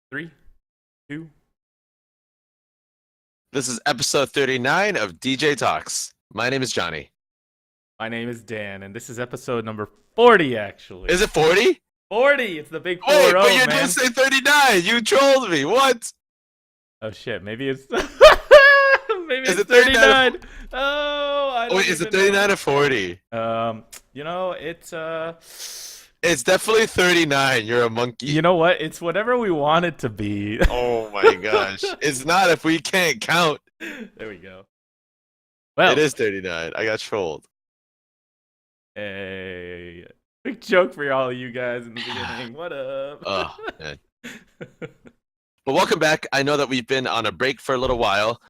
Three, two. This is episode 39 of DJ Talks. My name is Johnny. My name is Dan, and this is episode number 40, actually. Is it 40? 40! It's the big Wait, 4 but 0, you man. didn't say 39. You trolled me. What? Oh, shit. Maybe it's. Maybe Is it's it 39 or 39. Oh, I don't wait, is it even know. 39 or 40? It's. It's definitely 39. You're a monkey. You know what? It's whatever we want it to be. Oh my gosh. It's not if we can't count. There we go. It Well, is 39. I got trolled. a big joke for all you guys in the beginning. What up? Oh, man. But welcome back. I know that we've been on a break for a little while.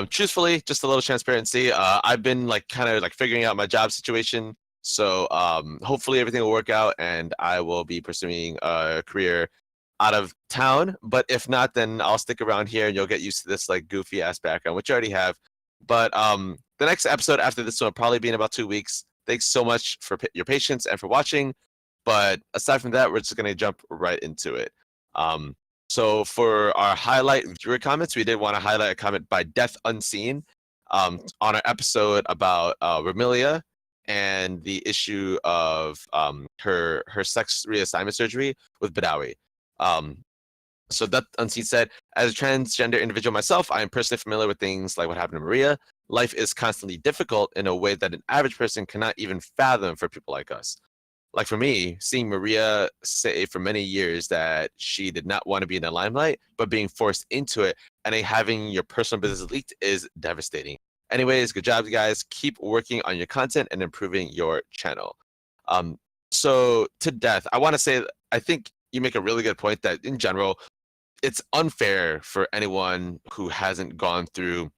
Truthfully, just a little transparency. I've been kind of figuring out my job situation. So hopefully everything will work out and I will be pursuing a career out of town. But if not, then I'll stick around here and you'll get used to this goofy ass background, which you already have. But the next episode after this one will probably be in about 2 weeks. Thanks so much for your patience and for watching. But aside from that, we're just going to jump right into it. So for our highlight viewer comments, we did want to highlight a comment by Death Unseen on our episode about Ramilia and the issue of her sex reassignment surgery with Badawi. So Death Unseen said, as a transgender individual myself, I am personally familiar with things like what happened to Maria. Life is constantly difficult in a way that an average person cannot even fathom for people like us. Like for me, seeing Maria say for many years that she did not want to be in the limelight, but being forced into it and having your personal business leaked is devastating. Anyways, good job, guys. Keep working on your content and improving your channel. So to Death, I want to say, I think you make a really good point that in general, it's unfair for anyone who hasn't gone through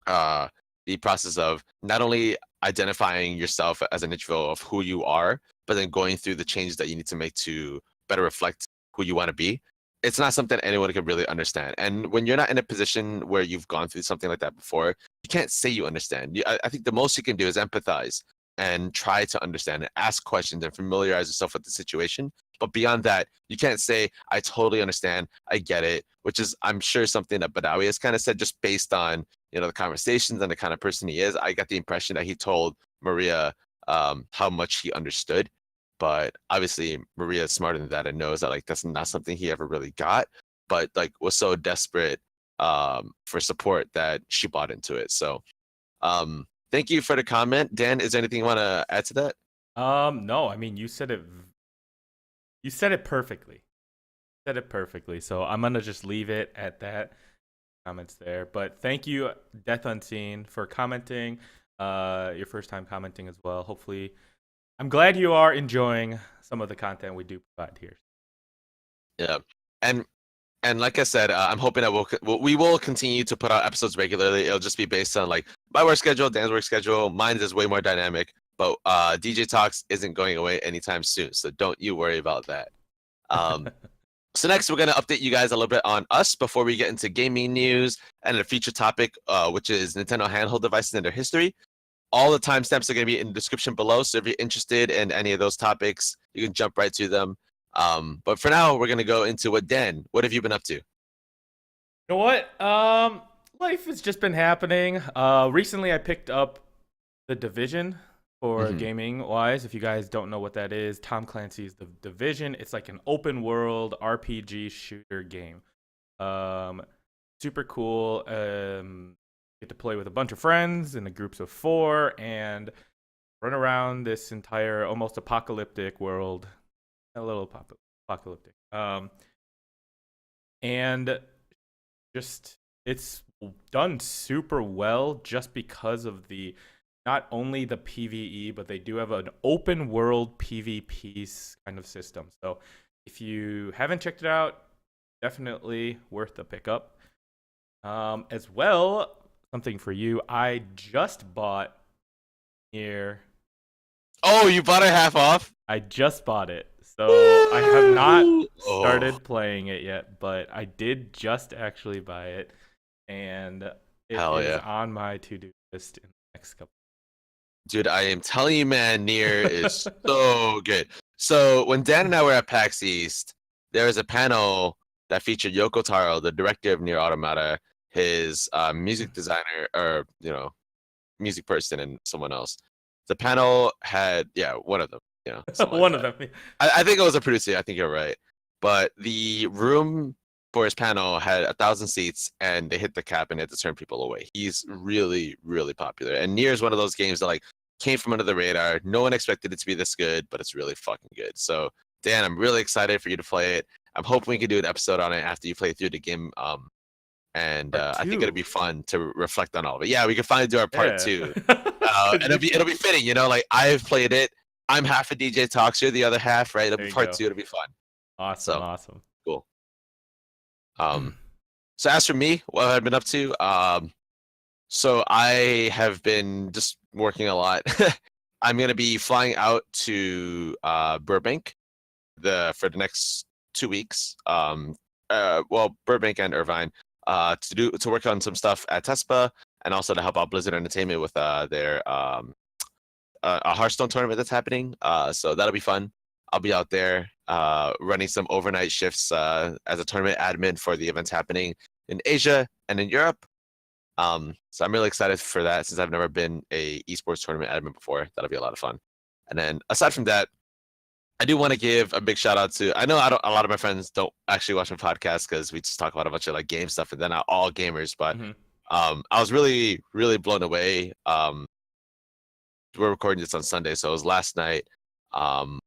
the process of not only identifying yourself as an individual of who you are, but then going through the changes that you need to make to better reflect who you want to be. It's not something anyone can really understand. And when you're not in a position where you've gone through something like that before, you can't say you understand. I think the most you can do is empathize and try to understand and ask questions and familiarize yourself with the situation. But beyond that, you can't say, I totally understand, I get it, which is, I'm sure, something that Badawi has kind of said just based on, the conversations and the kind of person he is. I got the impression that he told Maria how much he understood. But obviously, Maria is smarter than that and knows that that's not something he ever really got, but was so desperate for support that she bought into it. So thank you for the comment. Dan, is there anything you want to add to that? No, I mean you said it. You said it perfectly. So I'm gonna just leave it at that. Comments there, but thank you, Death Unseen, for commenting. Your first time commenting as well. Hopefully, I'm glad you are enjoying some of the content we do provide here. Yeah, and like I said, I'm hoping that we will continue to put out episodes regularly. It'll just be based on my work schedule, Dan's work schedule. Mine is way more dynamic, but DJ Talks isn't going away anytime soon, so don't you worry about that. So next, we're going to update you guys a little bit on us before we get into gaming news and a feature topic, which is Nintendo handheld devices and their history. All the timestamps are going to be in the description below, so if you're interested in any of those topics, you can jump right to them. But for now, we're going to go into what have you been up to? You know what? Life has just been happening. Recently, I picked up The Division for gaming wise. If you guys don't know what that is, Tom Clancy's The Division. It's like an open world RPG shooter game. Super cool. Get to play with a bunch of friends in the groups of 4 and run around this entire almost apocalyptic world. A little apocalyptic. And just it's done super well just because of the not only the PvE, but they do have an open world PvP kind of system. So if you haven't checked it out, definitely worth the pickup. As well, something for you, I just bought here. Oh, you bought it half off? I just bought it. So I have not started playing it yet, but I did just actually buy it. And it is on my to-do list in the next couple. Dude, I am telling you, man, Nier is so good. So when Dan and I were at PAX East, there was a panel that featured Yoko Taro, the director of Nier Automata, his music designer, or music person, and someone else. The panel had one of them, something like One of that. them. I think it was a producer. I think you're right. But the room for his panel had 1,000 seats, and they hit the cap and had to turn people away. He's really, really popular. And Nier is one of those games that like came from under the radar. No one expected it to be this good, but it's really fucking good. So Dan, I'm really excited for you to play it. I'm hoping we can do an episode on it after you play through the game. And Part I think it'll two. be fun to reflect on all of it. Yeah, we can finally do our part Yeah. two. And it'll be fitting, like I've played it. I'm half a DJ Talks, you're the other half, right? It'll There be you part go. two. It'll be fun. Awesome, So awesome. cool. So as for me, what I've been up to, so I have been just working a lot. I'm gonna be flying out to Burbank for the next 2 weeks. Well, Burbank and Irvine, to work on some stuff at TESPA and also to help out Blizzard Entertainment with their a Hearthstone tournament that's happening. So that'll be fun. I'll be out there running some overnight shifts as a tournament admin for the events happening in Asia and in Europe. So I'm really excited for that since I've never been a esports tournament admin before. That'll be a lot of fun. And then aside from that, I do want to give a big shout out to. I know a lot of my friends don't actually watch my podcast because we just talk about a bunch of like game stuff, and they're not all gamers. But I was really, really blown away. We're recording this on Sunday, so it was last night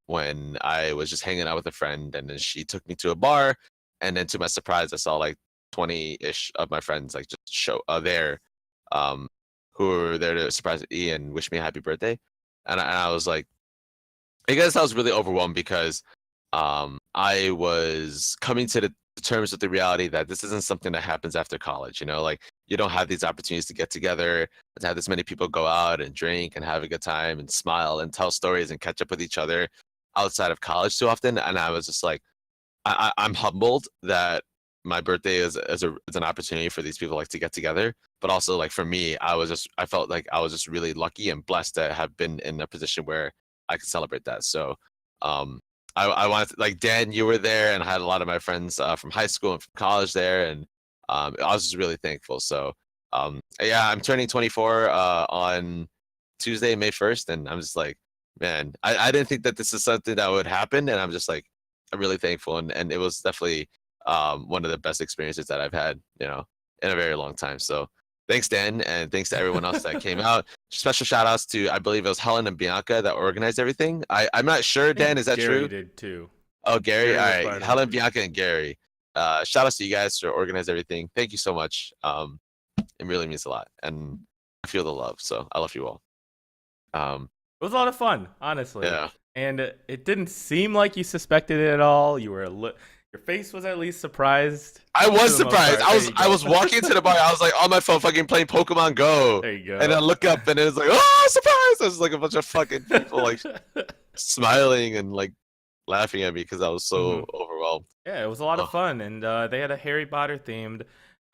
when I was just hanging out with a friend, and then she took me to a bar, and then to my surprise, I saw like 20-ish of my friends like just show there, who were there to surprise me and wish me a happy birthday, and I was like, I guess I was really overwhelmed because I was coming to the terms with the reality that this isn't something that happens after college. Like you don't have these opportunities to get together, to have this many people go out and drink and have a good time and smile and tell stories and catch up with each other outside of college too often. And I was just like, I'm humbled that my birthday is an opportunity for these people like to get together. But also like for me, I felt like I was just really lucky and blessed to have been in a position where I could celebrate that. So I wanted to, like Dan, you were there, and I had a lot of my friends from high school and from college there, and I was just really thankful. So yeah, I'm turning 24 on Tuesday, May 1st, and I'm just like, man, I didn't think that this is something that would happen, and I'm just like, I'm really thankful, and it was definitely one of the best experiences that I've had, in a very long time. So thanks, Dan, and thanks to everyone else that came out. Special shout outs to, I believe it was Helen and Bianca that organized everything. I'm not sure, I think Dan, is that Gary true? did too. Oh, Gary. Gary All was right. part of it. Helen, Bianca, and Gary. Shout outs to you guys for organizing everything. Thank you so much. It really means a lot. And I feel the love. So I love you all. It was a lot of fun, honestly. Yeah. And it didn't seem like you suspected it at all. You were your face was at least surprised. I was For the most surprised. part. I was walking to the bar. I was like on my phone fucking playing Pokemon Go. There you go. And I look up and it was like, oh, surprise! There's like a bunch of fucking people like smiling and like laughing at me because I was so overwhelmed. Yeah, it was a lot of fun, and they had a Harry Potter themed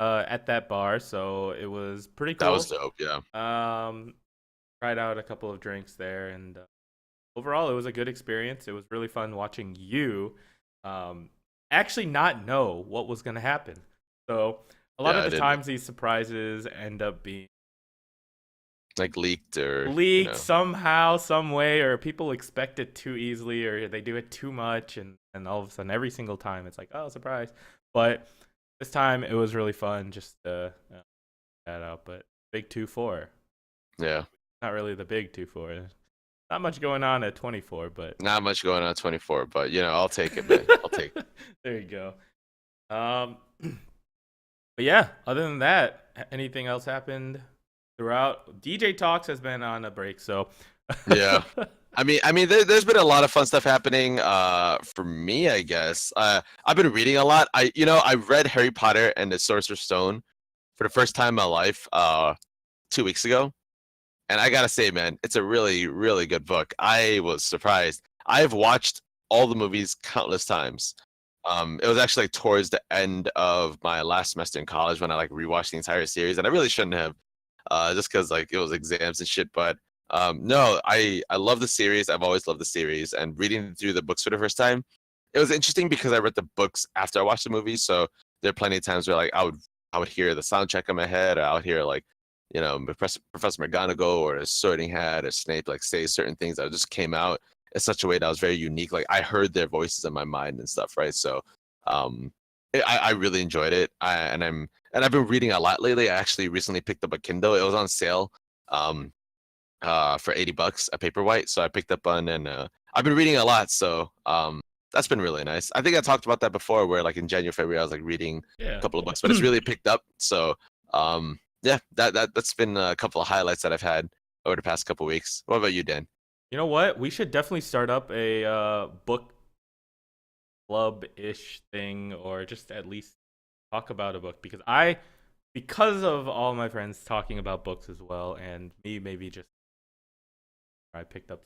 at that bar, so it was pretty cool. That was dope. Yeah. Tried out a couple of drinks there, and overall, it was a good experience. It was really fun watching you actually not know what was going to happen. So a lot of the times, these surprises end up being like leaked somehow, some way, or people expect it too easily, or they do it too much, and all of a sudden, every single time, it's like, oh, surprise. But this time, it was really fun just to that out. But big 2-4. Yeah. Not really the big 2-4. Not much going on at 24, but not much going on at 24. But I'll take it, man. I'll take it. There you go. But yeah, other than that, anything else happened throughout? DJ Talks has been on a break, so yeah. I mean, there's been a lot of fun stuff happening. For me, I guess. I've been reading a lot. I read Harry Potter and the Sorcerer's Stone for the first time in my life 2 weeks ago. And I gotta say, man, it's a really, really good book. I was surprised. I've watched all the movies countless times. It was actually like towards the end of my last semester in college when I like rewatched the entire series, and I really shouldn't have, just because like it was exams and shit. But no, I love the series. I've always loved the series, and reading through the books for the first time, it was interesting because I read the books after I watched the movie, so there are plenty of times where like I would hear the soundtrack in my head, or I would hear like, Professor McGonagall or a Sorting Hat or Snape like say certain things that just came out in such a way that was very unique. Like I heard their voices in my mind and stuff, right? So, um, I really enjoyed it. I've been reading a lot lately. I actually recently picked up a Kindle. It was on sale, um, for $80, a paperwhite. So I picked up one, and I've been reading a lot. So, that's been really nice. I think I talked about that before, where like in January, February, I was like reading a Yeah. couple of books, but it's really picked up. So, yeah, that's been a couple of highlights that I've had over the past couple of weeks. What about you, Dan? You know what? We should definitely start up a book club-ish thing, or just at least talk about a book, because of all my friends talking about books as well, and me maybe just I picked up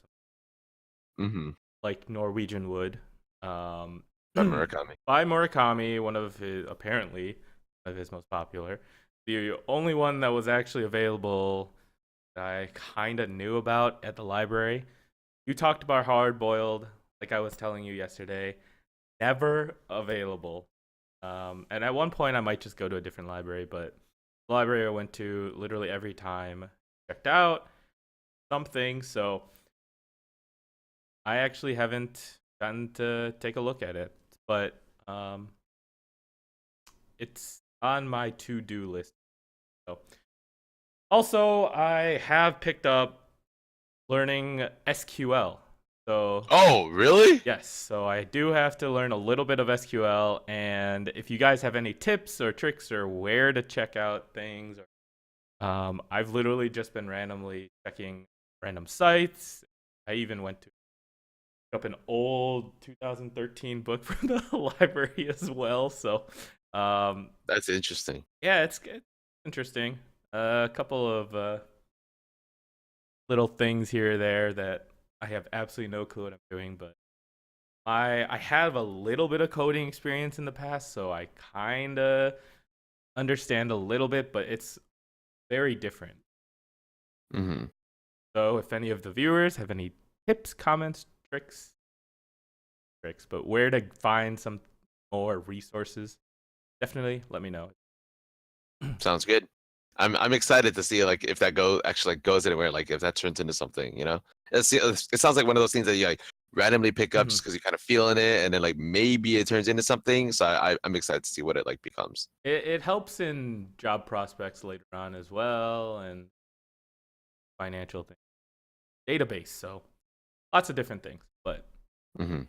Mm-hmm. like Norwegian Wood, um, By Murakami. by Murakami, apparently one of his most popular. The only one that was actually available that I kind of knew about at the library. You talked about Hard Boiled, like I was telling you yesterday. Never available. And at one point, I might just go to a different library, but the library I went to literally every time checked out something. So I actually haven't gotten to take a look at it, but it's on my to-do list. So also, I have picked up learning SQL. So Oh, really? yes, so I do have to learn a little bit of SQL, and if you guys have any tips or tricks or where to check out things, I've literally just been randomly checking random sites. I even went to pick up an old 2013 book from the library as well. So, That's interesting. yeah, it's interesting. A couple of little things here or there that I have absolutely no clue what I'm doing, but I have a little bit of coding experience in the past, so I kind of understand a little bit, but it's very different. Mm-hmm. So if any of the viewers have any tips, comments, but where to find some more resources, definitely let me know. Sounds good. I'm excited to see like if that actually like, goes anywhere, like if that turns into something, you know. It sounds like one of those things that you like randomly pick up just because you're kind of feeling it, and then like maybe it turns into something. So I'm excited to see what it like becomes. It helps in job prospects later on as well, and financial things, database. So lots of different things, but Mm-hmm.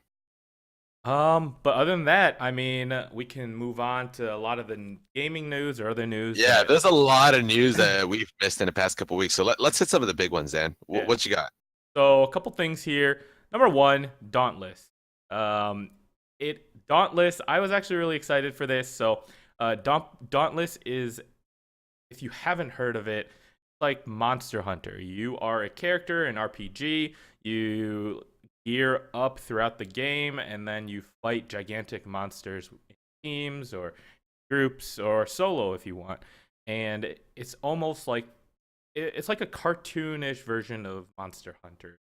but other than that, I mean, we can move on to a lot of the gaming news or other news. Yeah, there's a lot of news that we've missed in the past couple weeks. So let's hit some of the big ones, Dan. Yeah. What you got? So a couple things here. Number one, Dauntless. Dauntless. I was actually really excited for this. So, Dauntless is, if you haven't heard of it, like Monster Hunter. You are a character in RPG. You gear up throughout the game, and then you fight gigantic monsters in teams or groups or solo if you want. And it's almost like it's like a cartoonish version of Monster Hunter.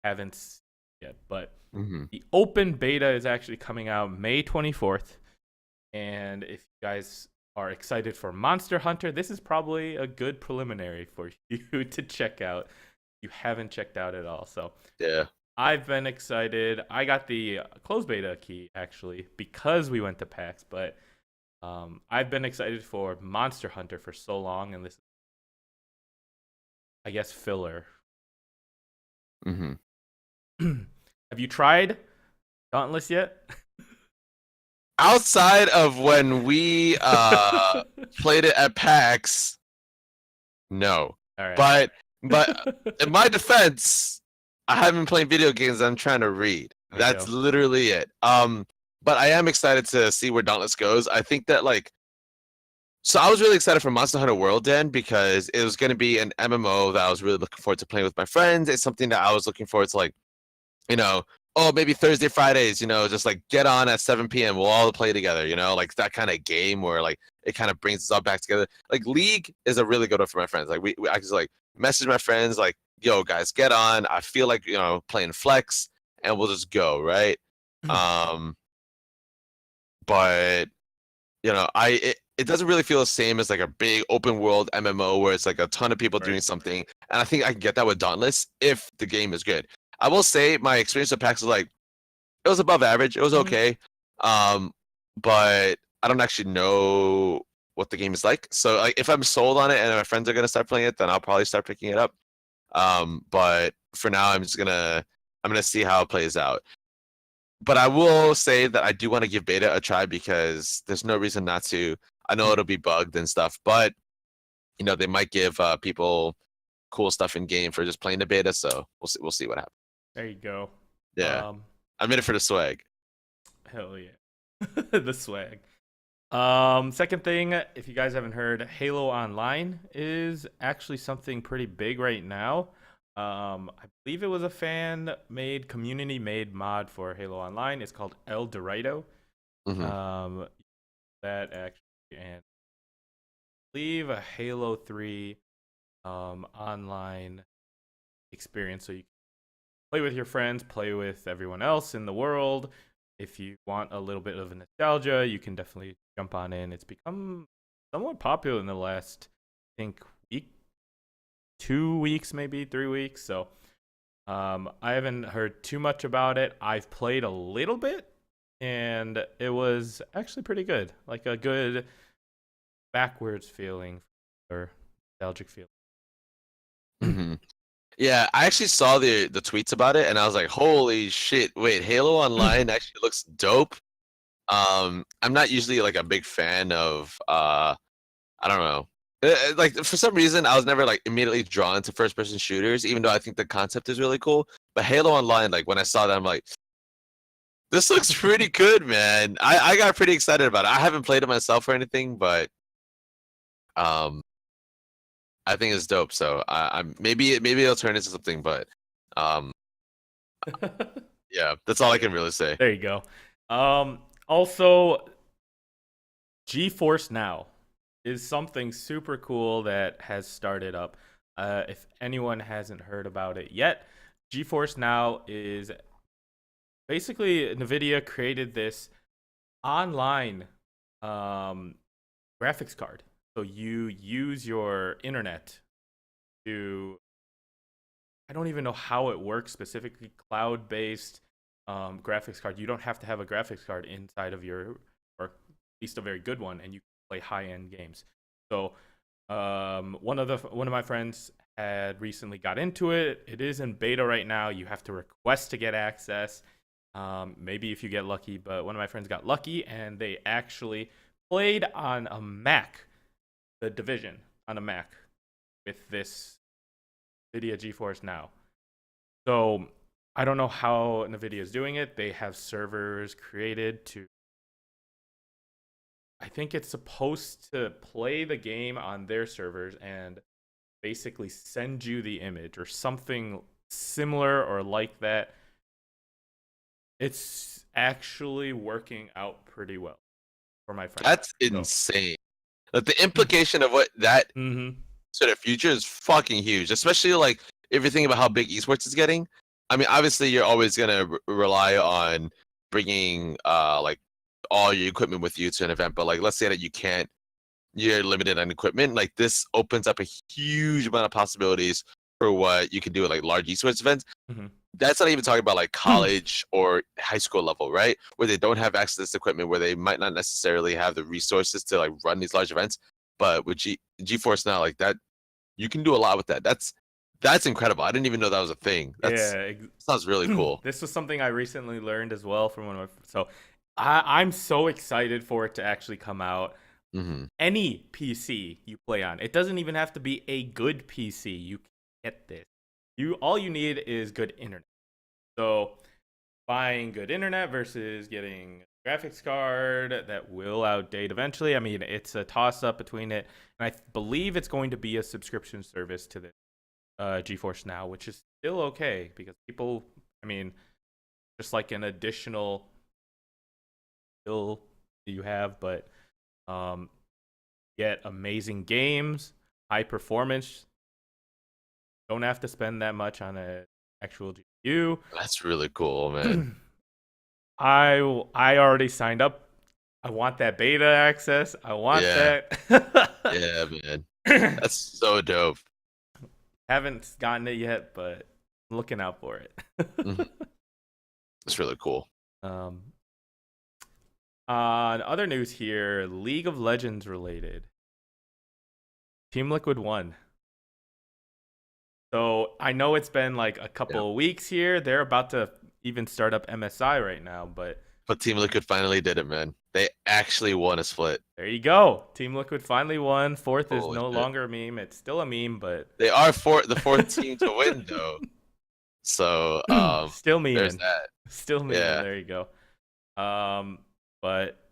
Haven't seen yet, but Mm-hmm. the open beta is actually coming out May 24th. And if you guys are excited for Monster Hunter, this is probably a good preliminary for you to check out. If you haven't checked out at all. So Yeah. I've been excited. I got the closed beta key actually because we went to PAX, but I've been excited for Monster Hunter for so long, and this, I guess, filler. Mm-hmm. Have you tried Dauntless yet? Outside of when we played it at PAX, no. All right. But in my defense, I haven't been playing video games. I'm trying to read. Me That's too. literally it. But I am excited to see where Dauntless goes. I think that like, so I was really excited for Monster Hunter World then because it was going to be an MMO that I was really looking forward to playing with my friends. It's something that I was looking forward to, like, you know, oh, maybe Thursday, Fridays, just like get on at 7 p.m. We'll all play together, like that kind of game where like it kind of brings us all back together. Like League is a really good one for my friends. Like I just like message my friends like, yo, guys, get on. I feel like, playing Flex, and we'll just go, right? Um, but it doesn't really feel the same as like a big open world MMO where it's like a ton of people Right. doing something. And I think I can get that with Dauntless if the game is good. I will say my experience with PAX was like it was above average. It was Mhm. okay. Um, but I don't actually know what the game is like. So like if I'm sold on it and my friends are gonna start playing it, then I'll probably start picking it up. But for now I'm gonna see how it plays out. But I will say that I do want to give beta a try because there's no reason not to. I know it'll be bugged and stuff, but they might give people cool stuff in game for just playing the beta. So we'll see what happens. There you go. Yeah, Um, I'm in it for the swag. hell yeah. The swag. Second thing, if you guys haven't heard, Halo Online is actually something pretty big right now. I believe it was a fan-made, community-made mod for Halo Online. It's called El Dorado. Hmm. Um, that actually, and I believe a Halo 3 online experience, so you can play with your friends, play with everyone else in the world. If you want a little bit of nostalgia, you can definitely jump on in. It's become somewhat popular in the last, I think, week, 2 weeks, maybe 3 weeks. So I haven't heard too much about it. I've played a little bit, and it was actually pretty good. Like a good backwards feeling or nostalgic feeling. Hmm. Yeah, I actually saw the tweets about it, and I was like, "Holy shit! Wait, Halo Online actually looks dope." I'm not usually like a big fan of I don't know. Like for some reason, I was never like immediately drawn to first-person shooters, even though I think the concept is really cool. But Halo Online, like when I saw that, I'm like, this looks pretty good, man. I got pretty excited about it. I haven't played it myself or anything, but um, I think it's dope. So I'm maybe it'll turn into something, but um, yeah, that's all I can really say. There you go. Also, GeForce Now is something super cool that has started up. If anyone hasn't heard about it yet, GeForce Now is basically NVIDIA created this online um, graphics card. So you use your internet to, I don't even know how it works specifically, cloud based graphics card. You don't have to have a graphics card inside of your, or at least a very good one, and you can play high end games. So one of my friends had recently got into it. It is in beta right now. You have to request to get access. Maybe if you get lucky, but one of my friends got lucky and they actually played on a Mac, the Division on a Mac with this NVIDIA GeForce Now. So I don't know how NVIDIA is doing it. They have servers created to, I think it's supposed to play the game on their servers and basically send you the image or something similar or like that. It's actually working out pretty well for my friend. That's So, insane. Like the implication of what that mm-hmm. sort of future is fucking huge, especially like if you think about how big esports is getting. I mean, obviously you're always gonna rely on bringing like all your equipment with you to an event, but like let's say that you're limited on equipment. Like this opens up a huge amount of possibilities for what you can do at like large esports events. Mm-hmm. That's not even talking about like college or high school level, right? Where they don't have access to equipment, where they might not necessarily have the resources to like run these large events. But with GeForce Now, like that, you can do a lot with that. That's incredible. I didn't even know that was a thing. Yeah, Sounds really cool. this was something I recently learned as well from one of my. So I'm so excited for it to actually come out. Hmm. Any PC you play on, it doesn't even have to be a good PC. You can get this. All you need is good internet. So buying good internet versus getting a graphics card that will outdate eventually. I mean, it's a toss up between it, and I believe it's going to be a subscription service to this GeForce Now, which is still okay because people, I mean, just like an additional bill you have, but um, get amazing games, high performance. Don't have to spend that much on a actual GPU. That's really cool, man. I already signed up. I want that beta access. I want Yeah, that. yeah, man. That's so dope. Haven't gotten it yet, but I'm looking out for it. Mhm. It's really cool. um, on other news here, League of Legends related. Team Liquid won. So I know it's been like a Yeah. couple of weeks here. They're about to even start up MSI right now, but But Team Liquid finally did it, man. They actually won a split. there you go. Team Liquid finally won. Fourth is Holy no shit. longer a meme. It's still a meme, but They are the fourth team to win, though. So still there's memeing. that. Still memeing. Yeah. There you go. But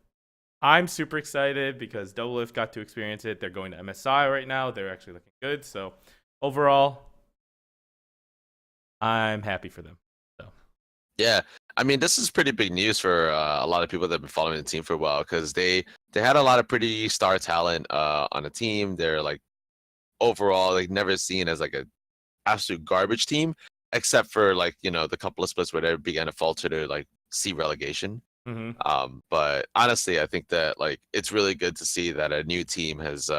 I'm super excited because Double Lift got to experience it. They're going to MSI right now. They're actually looking good. So overall, I'm happy for them. So Yeah. I mean, this is pretty big news for a lot of people that have been following the team for a while because they had a lot of pretty star talent on the team. They're like overall like never seen as like a absolute garbage team, except for like the couple of splits where they began to falter to like see relegation. mhm. But honestly, I think that like it's really good to see that a new team has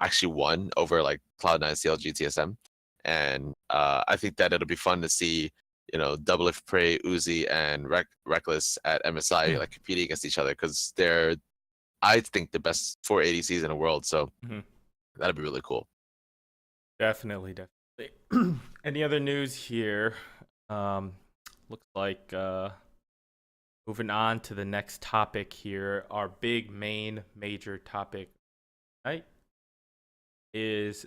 actually won over like Cloud9, CLG, TSM, and I think that it'll be fun to see Double If Prey, Uzi, and Reckless at MSI like competing against each other because they're I think the best 480Cs in the world. So Mhm. that'd be really cool. Definitely. Any other news here? Um, looks like moving on to the next topic here. Our big main major topic tonight is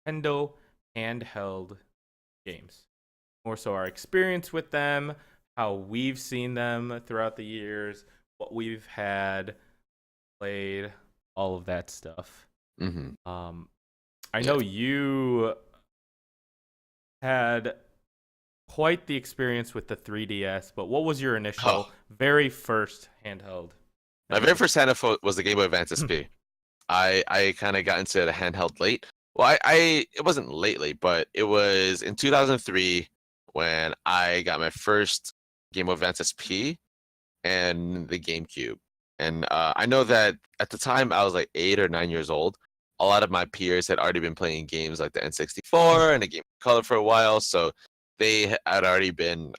Nintendo handheld games. More so our experience with them, how we've seen them throughout the years, what we've had played, all of that stuff. Hmm. I Yeah. know you had quite the experience with the 3DS, but what was your initial, Oh, very first handheld? my very first handheld was the Game Boy Advance SP. I kind of got into the handheld late. Well, I it wasn't lately, but it was in 2003 when I got my first Game Boy Advance SP and the GameCube. And I know that at the time I was like 8 or 9 years old. A lot of my peers had already been playing games like the N64 and the Game Boy Color for a while, so they had already been,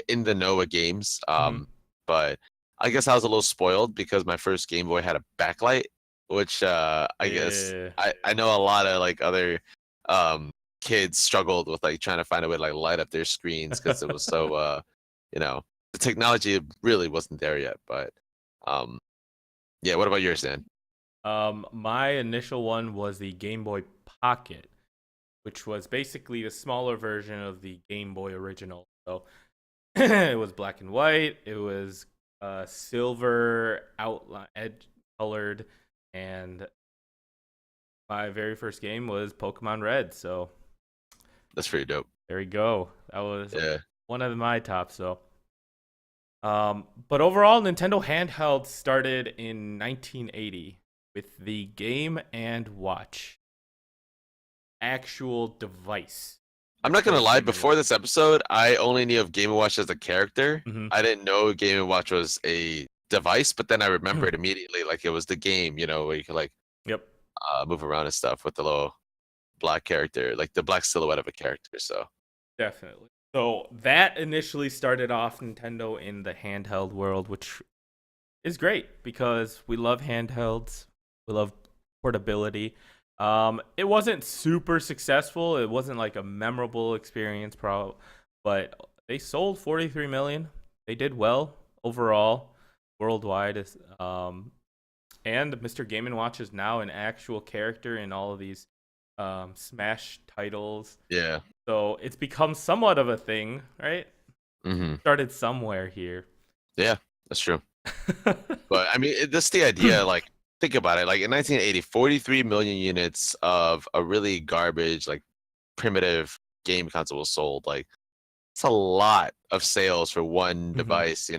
in the know of games. Mhm. But I guess I was a little spoiled because my first Game Boy had a backlight, which I guess Yeah. I know a lot of like other um, kids struggled with like trying to find a way to like light up their screens because it was so you know the technology really wasn't there yet. But um, yeah, what about yours, Dan? My initial one was the Game Boy Pocket, which was basically the smaller version of the Game Boy original. So it was black and white. It was silver outline, edge colored, and my very first game was Pokemon Red. So That's pretty dope. there we go. That was Yeah. one of my tops. So, but overall, Nintendo handheld started in 1980 with the Game and Watch actual device. I'm not gonna First lie. game Before anyone. this episode, I only knew of Game & Watch as a character. Mm-hmm. I didn't know Game & Watch was a device. But then I remembered immediately, like it was the game, where you could like Yep, move around and stuff with the little black character, like the black silhouette of a character. So definitely. So that initially started off Nintendo in the handheld world, which is great because we love handhelds. We love portability. It wasn't super successful. It wasn't like a memorable experience, but they sold 43 million. They did well overall, worldwide. And Mr. Game and Watch is now an actual character in all of these Smash titles. yeah. So it's become somewhat of a thing, right? Hmm. Started somewhere here. Yeah, that's true. But I mean, that's the idea. Like, think about it. Like in 1980, 43 million units of a really garbage, like primitive game console was sold. Like, it's a lot of sales for one Mhm. device.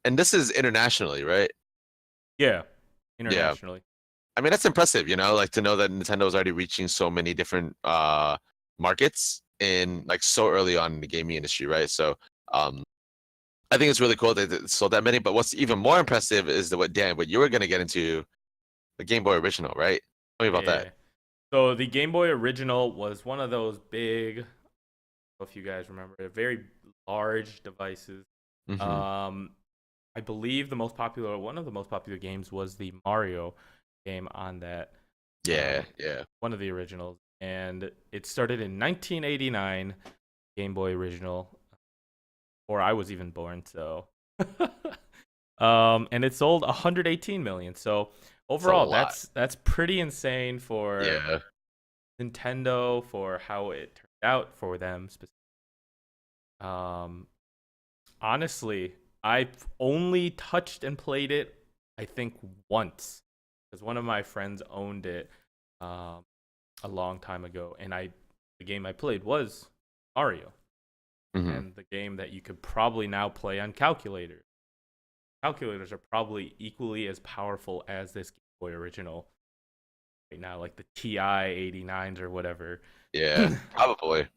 And this is internationally, right? Yeah, Yeah. internationally. I mean, that's impressive, like to know that Nintendo is already reaching so many different markets in like so early on in the gaming industry, right? So, um, I think it's really cool that it sold that many. But what's even more impressive is what you were gonna get into the Game Boy original, right? Tell me about that. Yeah. So the Game Boy original was one of those big, if you guys remember, very large devices. Hmm. Um, I believe one of the most popular games was the Mario game on that. Yeah, Um, yeah. one of the originals, and it started in 1989. Game Boy original, or I was even born. So, and it sold 118 million. So It's a overall, lot. that's pretty insane for Yeah. Nintendo for how it turned out for them. Um, honestly, I've only touched and played it, I think, once, because one of my friends owned it um, a long time ago, and the game I played was Mario, Hmm. and the game that you could probably now play on calculators. Calculators are probably equally as powerful as this Game Boy original right now, like the TI 89s or whatever. Yeah, probably.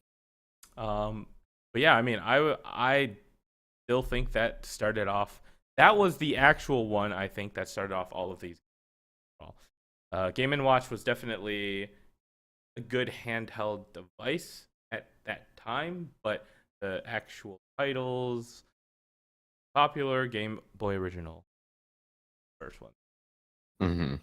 um, but yeah, I mean, I still think that started off. That was the actual one I think that started off all of these. Game and Watch was definitely a good handheld device at that time, but the actual titles, popular Game Boy original, first one. Hmm.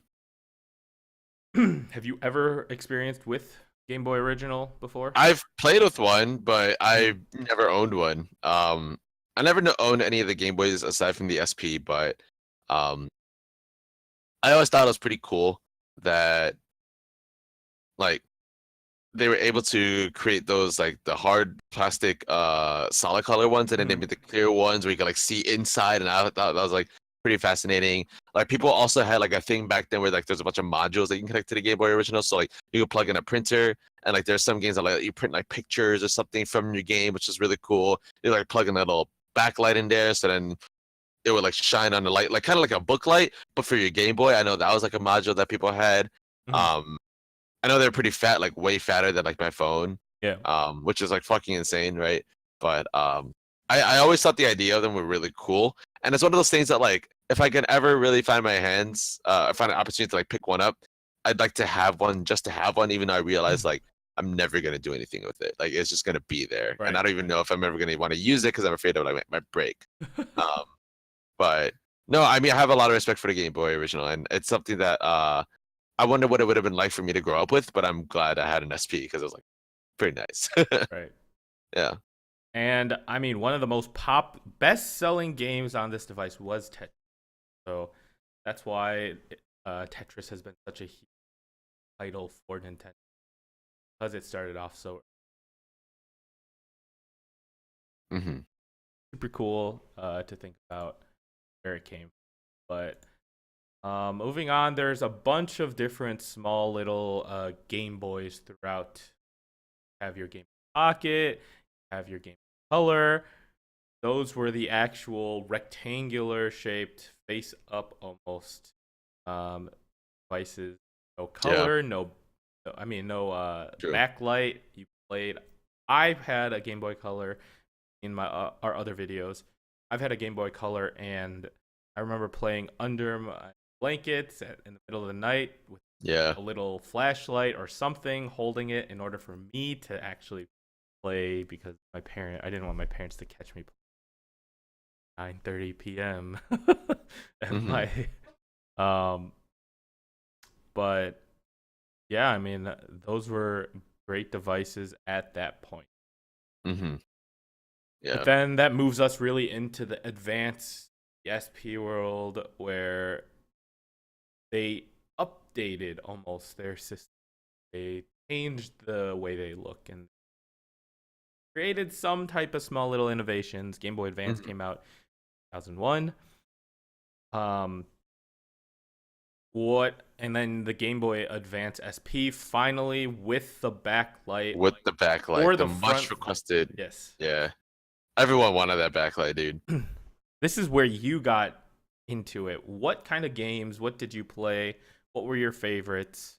Have you ever experienced with Game Boy original before? I've played with one, but Mhm. I've never owned one. I never owned any of the Game Boys aside from the SP, but um, I always thought it was pretty cool that like they were able to create those like the hard plastic solid color ones and then they Mhm. made the clear ones where you could like see inside, and I thought that was like pretty fascinating. Like people also had like a thing back then where like there's a bunch of modules that you can connect to the Game Boy original, so like you could plug in a printer and like there's some games that like you print like pictures or something from your game, which is really cool. You like plug in a little backlight in there, so then it would like shine on the light, like kind of like a book light, but for your Game Boy. I know that was like a module that people had. Mhm. um I know they're pretty fat, like way fatter than like my phone, Yeah. which is like fucking insane, right? But I always thought the idea of them were really cool, and it's one of those things that like if I can ever really find my hands, find an opportunity to like pick one up, I'd like to have one just to have one, even though I realize like I'm never gonna do anything with it. Like it's just gonna be there, and Right. I don't even Right. know if I'm ever gonna want to use it because I'm afraid of like my break. Um, but no, I mean I have a lot of respect for the Game Boy original, and it's something that I wonder what it would have been like for me to grow up with, but I'm glad I had an SP because it was like pretty nice. Right. Yeah. And I mean, one of the best-selling games on this device was Tetris. So that's why Tetris has been such a huge title for Nintendo because it started off so Hmm. super cool to think about where it came. But moving on, there's a bunch of different small little Game Boys throughout. Have your Game Pocket, have your Game Color. Those were the actual rectangular shaped, face up almost um, devices. No Yeah. color, I mean no True. backlight. You played. I've had a Game Boy Color in my our other videos. I've had a Game Boy Color, and I remember playing under my blankets in the middle of the night with Yeah. a little flashlight or something holding it in order for me to actually play because I didn't want my parents to catch me 9:30 p.m. at Hmm. night. Um, but yeah, I mean those were great devices at that point. Hmm. But Yeah. then that moves us really into the advanced SP world where they updated almost their system. They changed the way they look and created some type of small little innovations. Game Boy Advance Hmm. came out in 2001. Um, what and then the Game Boy Advance SP finally with the backlight With the backlight, or the the much front. requested. Yes. Yeah. Everyone wanted that backlight, dude. This is where you got into it. What kind of games? What did you play? What were your favorites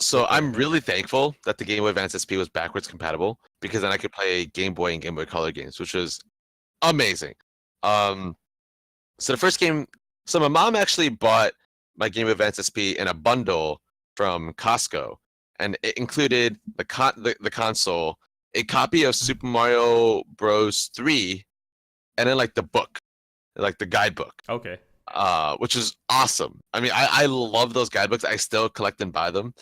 So with the I'm Advance? really thankful that the Game Boy Advance SP was backwards compatible because then I could play Game Boy and Game Boy Color games, which was amazing. Um, so the first game, so my mom actually bought my Game Boy Advance SP in a bundle from Costco, and it included the console, a copy of Super Mario Bros. 3, and then like the book, like the guidebook, Okay. which is awesome. I mean, I love those guidebooks. I still collect and buy them.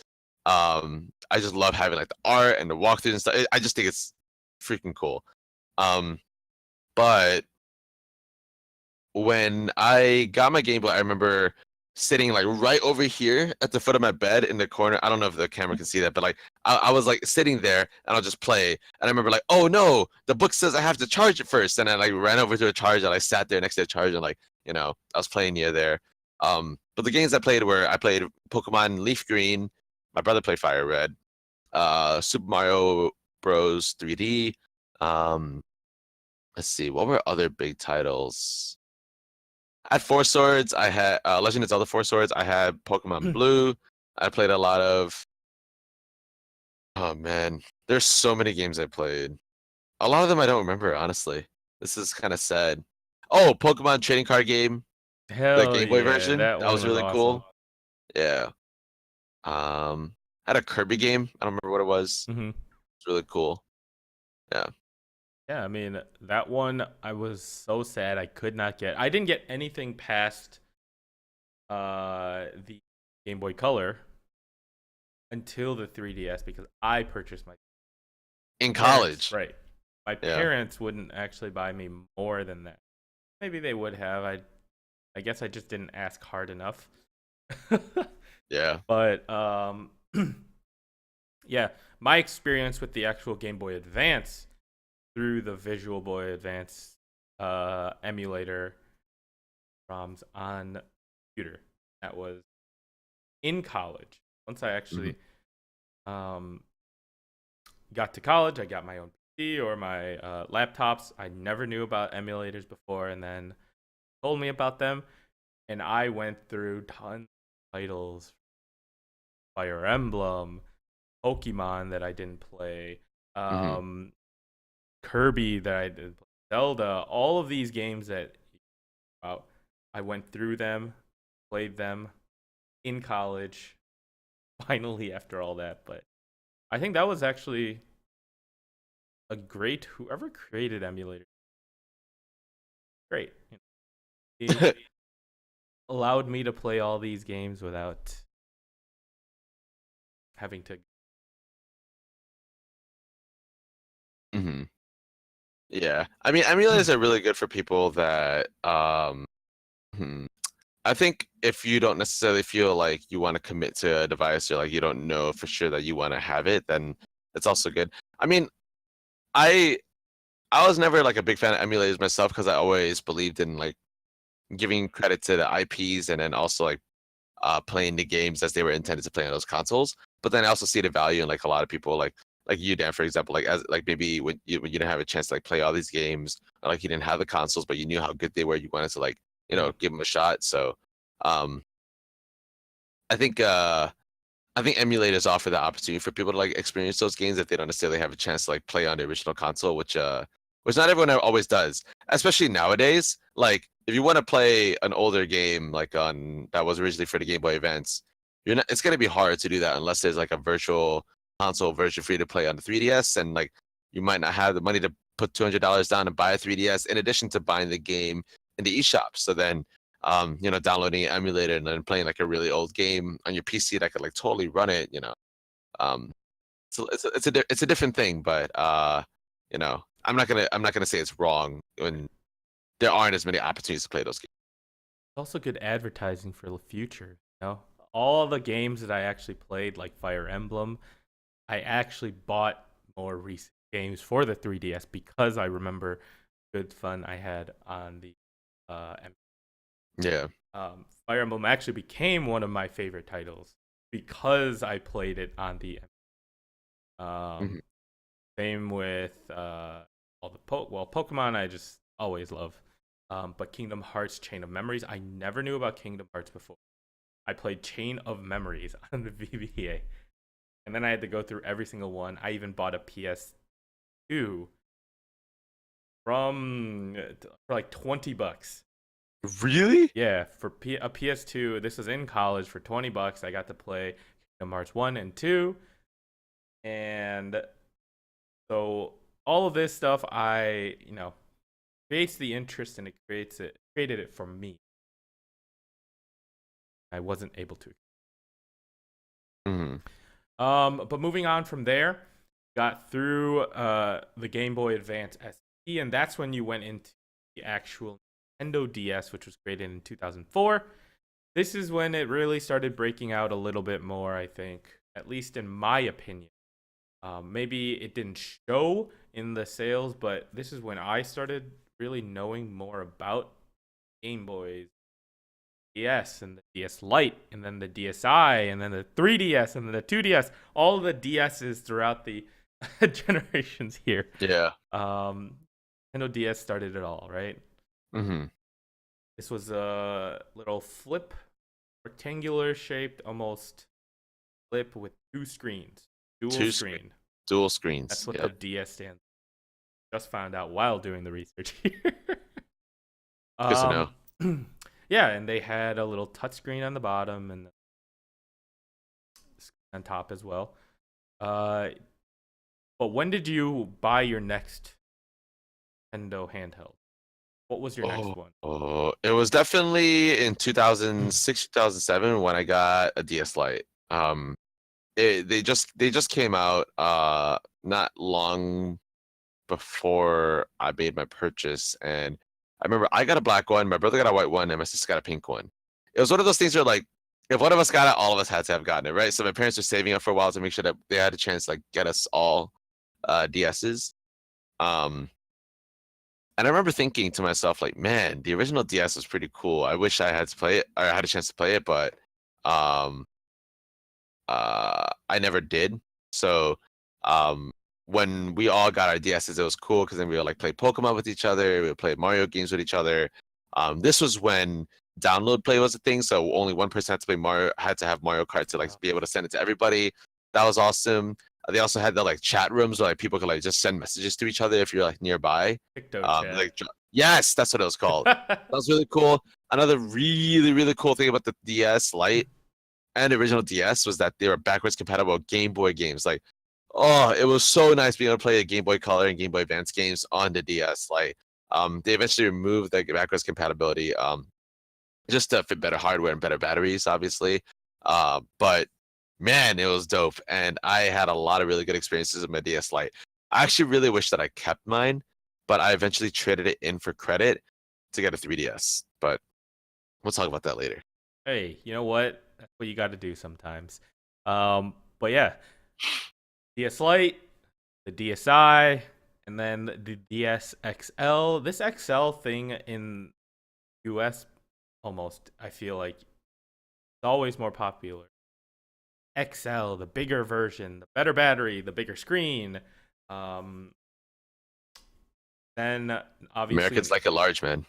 I just love having like the art and the walkthroughs and stuff. I just think it's freaking cool. Um, but when I got my Game Boy, I remember sitting like right over here at the foot of my bed in the corner. I don't know if the camera can see that, but like I was like sitting there and I'll just play. And I remember like, oh no, the book says I have to charge it first. And I like ran over to a charge and I sat there next to the charge and like, I was playing near there. But the games I played Pokemon Leaf Green, my brother played Fire Red, Super Mario Bros. 3D. Let's see, what were other big titles? I had Four Swords. I had Legend of Zelda Four Swords. I had Pokemon Blue. I played a lot of. Oh man, there's so many games I played. A lot of them I don't remember, honestly. This is kind of sad. Oh, Pokemon trading card game, the Hell Game Boy yeah, version. that That one was was really awesome. cool. Yeah. I had a Kirby game. I don't remember what it was. Hmm. It's really cool. Yeah. Yeah, I mean that one I was so sad I could not get. I didn't get anything past the Game Boy Color until the 3DS because I purchased my In parents, college. right. My Yeah. parents wouldn't actually buy me more than that. Maybe they would have. I guess I just didn't ask hard enough. Yeah. But yeah, my experience with the actual Game Boy Advance through the Visual Boy Advance emulator ROMs on computer. That was in college. Once I Hmm. actually um, got to college, I got my own PC or my laptops. I never knew about emulators before, and then told me about them, and I went through tons of titles, Fire Emblem, Pokemon that I didn't play, Hmm. um, Kirby that I did, Zelda, all of these games that wow, I went through them, played them in college, finally after all that. But I think that was actually a great whoever created emulator. Great. He allowed me to play all these games without having to. Hmm. Yeah. I mean, emulators are really good for people that hmm, I think if you don't necessarily feel like you want to commit to a device or like you don't know for sure that you want to have it, then it's also good. I mean, I I was never like a big fan of emulators myself because I always believed in like giving credit to the IPs and then also like playing the games as they were intended to play on those consoles. But then I also see the value in like a lot of people like you, Dan, for example, like as like maybe when you didn't have a chance to like play all these games, or like you didn't have the consoles, but you knew how good they were, you wanted to like Mhm. give them a shot. So um, I think I think emulators offer the opportunity for people to like experience those games if they don't necessarily have a chance to like play on the original console, which not everyone always does. Especially nowadays, like if you want to play an older game like on that was originally for the Game Boy Advance, you're not. It's gonna be hard to do that unless there's like a virtual console version for you to play on the 3DS, and like you might not have the money to put $200 down and buy a 3DS in addition to buying the game in the eShop. So then downloading an emulator and then playing like a really old game on your PC that could like totally run it, um, so it's a different thing, but I'm not gonna say it's wrong when there aren't as many opportunities to play those games. It's also good advertising for the future. You know, all the games that I actually played, like Fire Emblem, I actually bought more recent games for the 3DS because I remember good fun I had on the Yeah. Fire Emblem actually became one of my favorite titles because I played it on the Hmm. um same with all the Pokemon I just always love. But Kingdom Hearts Chain of Memories, I never knew about Kingdom Hearts before. I played Chain of Memories on the VBA. And then I had to go through every single one. I even bought a PS2 for like $20. Really? Yeah, for a PS2. This was in college for $20. I got to play Kingdom Hearts 1 and 2, and so all of this stuff, creates the interest, and it created it for me. I wasn't able to. Hmm. But moving on from there, got through the Game Boy Advance SP, and that's when you went into the actual Nintendo DS, which was created in 2004. This is when it really started breaking out a little bit more, I think, at least in my opinion. Maybe it didn't show in the sales, but this is when I started really knowing more about Game Boys, DS, and the DS Lite, and then the DSi, and then the 3DS, and then the 2DS. All of the DSs throughout the generations here. Yeah. Nintendo DS started it all, right? Hmm. This was a little flip, rectangular shaped, almost flip with two screens, dual screen. Dual screens. That's what the DS stands for. Just found out while doing the research here. Good to know. Yeah, and they had a little touchscreen on the bottom and on top as well. But when did you buy your next Nintendo handheld? What was your next one? Oh, it was definitely in 2006, 2007 when I got a DS Lite. They just came out not long before I made my purchase, and I remember I got a black one, my brother got a white one, and my sister got a pink one. It was one of those things where like if one of us got it, all of us had to have gotten it, right? So my parents were saving up for a while to make sure that they had a chance to like get us all DSs. Um, and I remember thinking to myself, like, man, the original DS was pretty cool. I wish I had to play it, or I had a chance to play it, but um, I never did. So um, when we all got our DSs, it was cool because then we would like play Pokemon with each other. We would play Mario games with each other. This was when download play was a thing, so only one person had to play Mario, had to have Mario Kart to like be able to send it to everybody. That was awesome. They also had the like chat rooms where like people could like just send messages to each other if you're like nearby. Chat. Like yes, that's what it was called. That was really cool. Another really cool thing about the DS Lite and original DS was that they were backwards compatible with Game Boy games. Like, oh, it was so nice being able to play the Game Boy Color and Game Boy Advance games on the DS. Like, they eventually removed the backwards compatibility, just to fit better hardware and better batteries, obviously. But man, it was dope, and I had a lot of really good experiences with my DS Lite. I actually really wish that I kept mine, but I eventually traded it in for credit to get a 3DS. But we'll talk about that later. Hey, you know what? That's what you got to do sometimes. But yeah, DS Lite, the DSi, and then the DS XL. This XL thing in US, almost, I feel like it's always more popular. XL, the bigger version, the better battery, the bigger screen. Then obviously Americans like it large, man.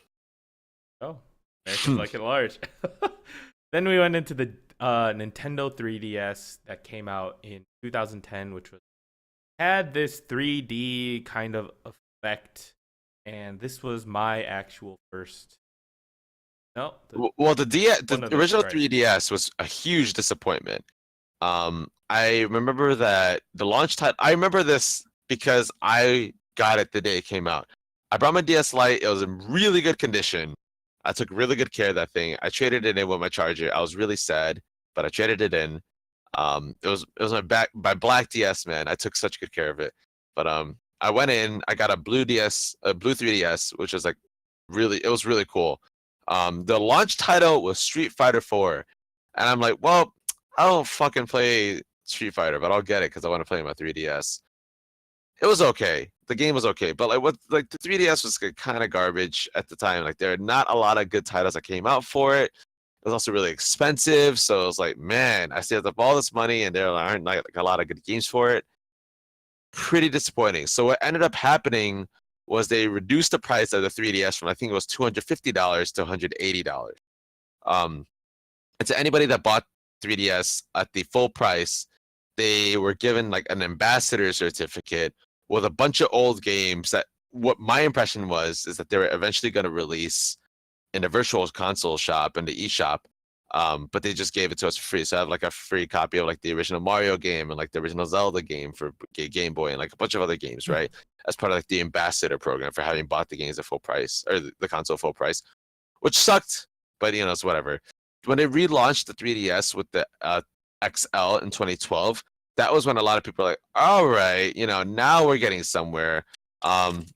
Oh, Americans like it large. Then we went into the Nintendo 3DS that came out in 2010, which had this 3D kind of effect, and this was my actual first. No, Well, the original 3DS was a huge disappointment. I remember that the launch time. I remember this because I got it the day it came out. I brought my DS Lite. It was in really good condition. I took really good care of that thing. I traded it in with my charger. I was really sad, but I traded it in. It was my black DS, man. I took such good care of it. But I went in. I got a blue DS, a blue 3DS, which was like it was really cool. The launch title was Street Fighter 4, and I'm like, well, I don't fucking play Street Fighter, but I'll get it because I want to play my 3DS. It was okay. The game was okay, but like the 3DS was kind of garbage at the time. Like there are not a lot of good titles that came out for it. It was also really expensive, so it was like, man, I saved up all this money and there aren't like a lot of good games for it. Pretty disappointing. So what ended up happening was they reduced the price of the 3DS from I think it was $250 to $180. Um, and to anybody that bought 3DS at the full price, they were given like an ambassador certificate with a bunch of old games that what my impression was is that they were eventually going to release in a virtual console shop in the eShop, but they just gave it to us for free. So I have like a free copy of like the original Mario game and like the original Zelda game for Game Boy and like a bunch of other games, right? As part of like the ambassador program for having bought the games at full price or the console full price, which sucked, but you know, it's whatever. When they relaunched the 3DS with the XL in 2012, that was when a lot of people were like, all right, you know, now we're getting somewhere. Um,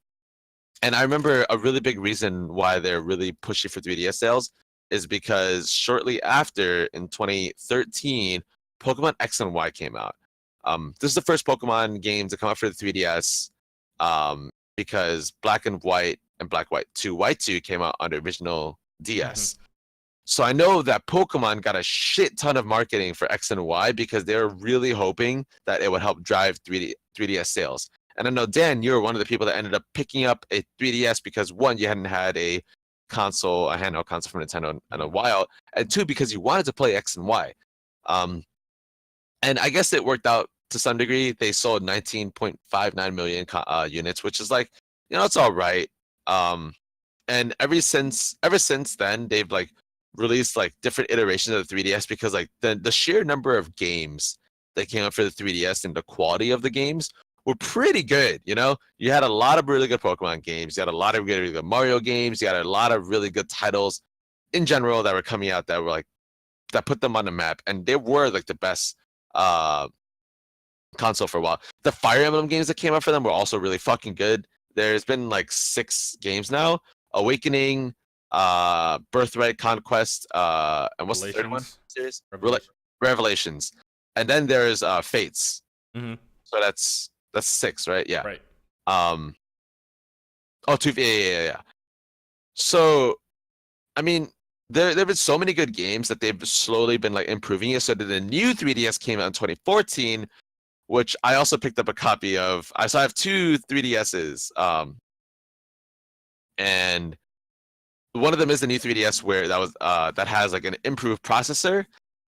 and I remember a really big reason why they're really pushing for 3DS sales is because shortly after in 2013, Pokemon X and Y came out. This is the first Pokemon game to come out for the 3DS because Black and White and Black White 2 White 2 came out on the original DS. So I know that Pokemon got a shit ton of marketing for X and Y because they were really hoping that it would help drive 3DS sales. And I know, Dan, you were one of the people that ended up picking up a 3DS because one, you hadn't had a console, a handheld console from Nintendo in a while, and two, because you wanted to play X and Y. And I guess it worked out to some degree. They sold 19.59 million units, which is like, you know, it's all right. And ever since then, they've like released like different iterations of the 3DS because like the sheer number of games that came out for the 3DS and the quality of the games were pretty good. You know, you had a lot of really good Pokemon games, you had a lot of really good Mario games, you had a lot of really good titles in general that were coming out that were like that put them on the map, and they were like the best uh console for a while. The Fire Emblem games that came out for them were also really fucking good. There's been like 6 games now: Awakening, Birthright, Conquest, and what's the third one? Revelations. Series Revelation. Revelations, and then there's Fates. Mm-hmm. So that's 6, right? Yeah. Right. Um. Oh, two. Yeah. So I mean, there've been so many good games that they've slowly been like improving it. So that the new 3DS came out in 2014, which I also picked up a copy of. So I have 2 3DSs. And one of them is the new 3DS where that has like an improved processor,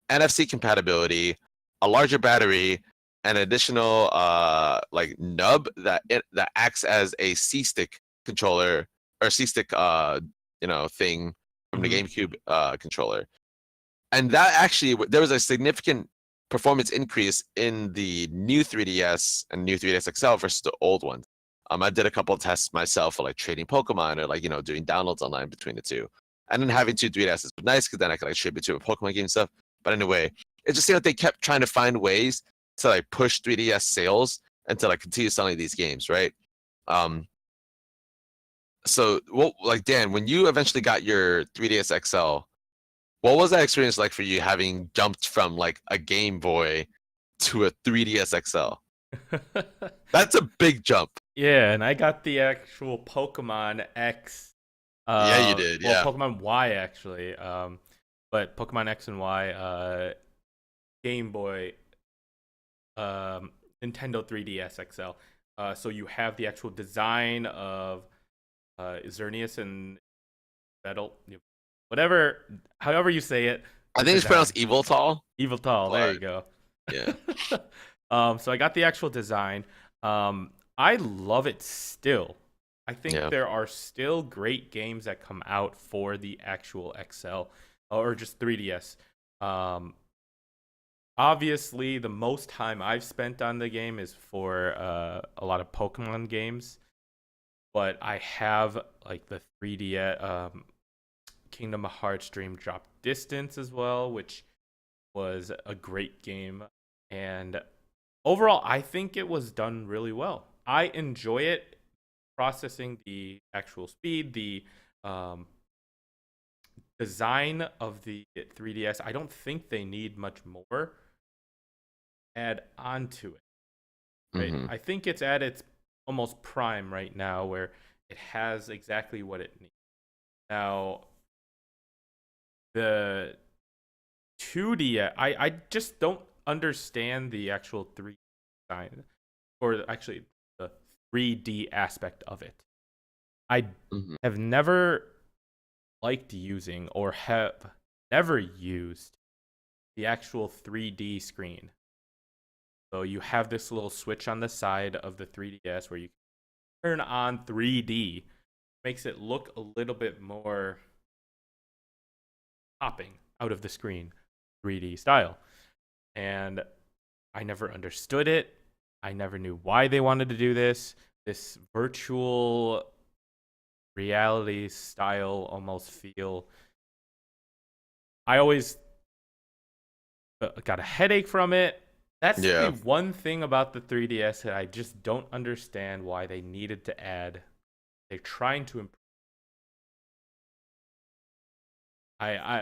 NFC compatibility, a larger battery, an additional like nub that acts as a C stick controller or C stick thing from the Mm-hmm. GameCube controller. And that actually there was a significant performance increase in the new 3DS and new 3DS XL versus the old ones. I did a couple of tests myself for like trading Pokemon or like doing downloads online between the two, and then having 2 3DSs was nice because then I could like trade between Pokemon game stuff. But anyway, it just seemed like they kept trying to find ways to like push 3DS sales and to like continue selling these games, right? So, well, like Dan, when you eventually got your 3DS XL, what was that experience like for you having jumped from like a Game Boy to a 3DS XL? That's a big jump. Yeah, and I got the actual Pokemon X. Yeah, you did. Well, Yeah. Pokemon Y actually. But Pokemon X and Y, Game Boy, Nintendo 3DS XL. So you have the actual design of Xerneas and Battle, whatever, however you say it. I think it's pronounced Evil Tall. Evil Tall. There you go. Yeah. So I got the actual design. I love it still. I think there are still great games that come out for the actual XL or just 3DS. Obviously, the most time I've spent on the game is for a lot of Pokemon games, but I have like the 3DS Kingdom Hearts Dream Drop Distance as well, which was a great game. And overall, I think it was done really well. I enjoy it, processing the actual speed, the design of the 3DS. I don't think they need much more add on to it. Right? Mm-hmm. I think it's at its almost prime right now where it has exactly what it needs. Now, the 2D, I just don't understand the actual 3D design, or actually the 3D aspect of it. I have never liked using or have never used the actual 3D screen. So you have this little switch on the side of the 3DS where you turn on 3D. Makes it look a little bit more popping out of the screen, 3D style. And I never understood it. I never knew why they wanted to do this. This virtual reality style almost feel. I always got a headache from it. That's the Yeah. one thing about the 3DS that I just don't understand why they needed to add. They're trying to improve.